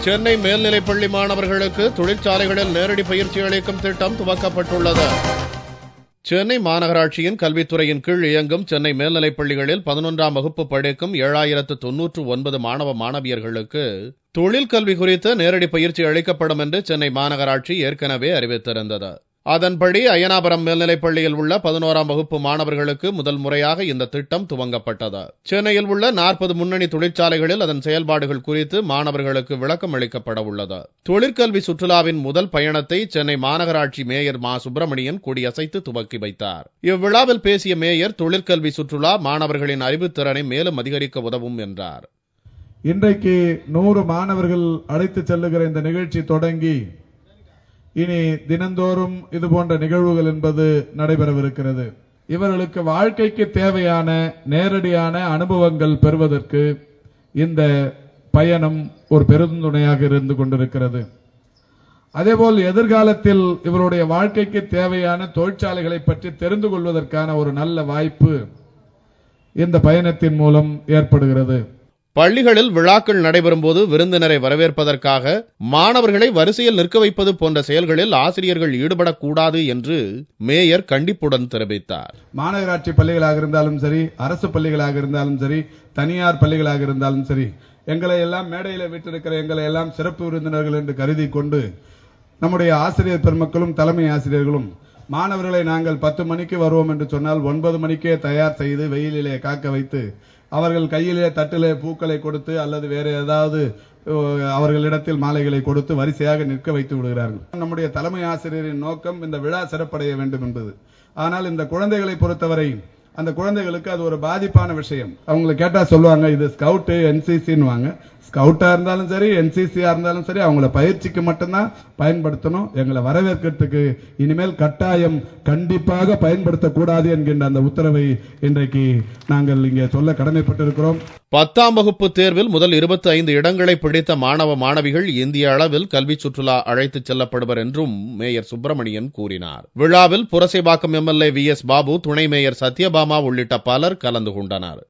சென்னை மேல்நிலைப்பள்ளி மாணவர்களுக்கு தொழிற்சாலைகளில் நேரடி பயிற்சி அளிக்கும் திட்டம் துவக்கப்பட்டுள்ளது. சென்னை மாநகராட்சியின் கல்வித்துறையின் கீழ் இயங்கும் சென்னை மேல்நிலைப்பள்ளிகளில் 11ஆம் வகுப்பு படிக்கும் 7099 மாணவ மாணவியர்களுக்கு தொழில் கல்வி குறித்த நேரடி பயிற்சி அளிக்கப்படும் என்று சென்னை மாநகராட்சி ஏற்கனவே அறிவித்திருந்தது. அதன்படி அய்யனாபுரம் மேல்நிலைப்பள்ளியில் உள்ள 11ஆம் வகுப்பு மாணவர்களுக்கு முதல் முறையாக இந்த திட்டம் துவங்கப்பட்டது. சென்னையில் உள்ள 40 முன்னணி தொழிற்சாலைகளில் அதன் செயல்பாடுகள் குறித்து மாணவர்களுக்கு விளக்கம் அளிக்கப்பட உள்ளது. தொழிற்கல்வி சுற்றுலாவின் முதல் பயணத்தை சென்னை மாநகராட்சி மேயர் மா. சுப்பிரமணியன் கொடியசைத்து துவக்கி வைத்தார். இவ்விழாவில் பேசிய மேயர், தொழிற்கல்வி சுற்றுலா மாணவர்களின் அறிவுத்திறனை மேலும் அதிகரிக்க உதவும் என்றார். இன்றைக்கு 100 மாணவர்கள் அழைத்து செல்லுகிற இந்த நிகழ்ச்சி தொடங்கி இனி தினந்தோறும் இது போன்ற நிகழ்வுகள் என்பது நடைபெறவிருக்கிறது. இவர்களுக்கு வாழ்க்கைக்கு தேவையான நேரடியான அனுபவங்கள் பெறுவதற்கு இந்த பயணம் ஒரு பெருந்துணையாக இருந்து கொண்டிருக்கிறது. அதேபோல் எதிர்காலத்தில் இவருடைய வாழ்க்கைக்கு தேவையான தொழிற்சாலைகளை பற்றி தெரிந்து கொள்வதற்கான ஒரு நல்ல வாய்ப்பு இந்த பயணத்தின் மூலம் ஏற்படுகிறது. பள்ளிகளில் விழாக்கள் நடைபெறும் போது விருந்தினரை வரவேற்பதற்காக மாணவர்களை வரிசையில் நிற்க வைப்பது போன்ற செயல்களில் ஆசிரியர்கள் ஈடுபடக்கூடாது என்று மேயர் கண்டிப்புடன் தெரிவித்தார். மாநகராட்சி பள்ளிகளாக இருந்தாலும் சரி, அரசு பள்ளிகளாக இருந்தாலும் சரி, தனியார் பள்ளிகளாக இருந்தாலும் சரி, எங்களை எல்லாம் மேடையில் வீட்டிருக்கிற எங்களை எல்லாம் சிறப்பு விருந்தினர்கள் என்று கருதி கொண்டு நம்முடைய ஆசிரியர் பெருமக்களும் தலைமை ஆசிரியர்களும் மாணவர்களை நாங்கள் 10 மணிக்கு வருவோம் என்று சொன்னால் 9 மணிக்கே தயார் செய்து வெயிலிலே காக்க வைத்து அவர்கள் கையிலே தட்டிலே பூக்களை கொடுத்து அல்லது வேற ஏதாவது அவர்களிடத்தில் மாலைகளை கொடுத்து வரிசையாக நிற்க வைத்து விடுகிறார்கள். நம்முடைய தலைமை ஆசிரியரின் நோக்கம் இந்த விழா சிறப்படைய வேண்டும் என்பது. ஆனால் இந்த குழந்தைகளை பொறுத்தவரை அந்த குழந்தைகளுக்கு அது ஒரு பாதிப்பான விஷயம். அவங்களை கேட்டா சொல்லுவாங்க, இது ஸ்கவுட் என்சிசின்னு வாங்க. ஸ்கவுட்டா இருந்தாலும் சரி, என்சிசியா இருந்தாலும் சரி, அவங்கள பயிற்சிக்கு மட்டும்தான் பயன்படுத்தணும். எங்களை வரவேற்கிறதுக்கு இனிமேல் கட்டாயம் கண்டிப்பாக பயன்படுத்தக்கூடாது என்கின்ற அந்த உத்தரவை இன்றைக்கு நாங்கள் இங்கே சொல்ல கடமைப்பட்டிருக்கிறோம். 10ஆம் வகுப்பு தேர்வில் முதல் 25 இடங்களை பிடித்த மாணவ மாணவிகள் இந்திய அளவில் கல்வி சுற்றுலா அழைத்துச் செல்லப்படுவர் என்றும் மேயர் சுப்பிரமணியன் கூறினார். விழாவில் புரசைவாக்கம் எம்எல்ஏ VS பாபு, துணை மேயர் சத்யபாமா உள்ளிட்ட பலர் கலந்து கொண்டனர்.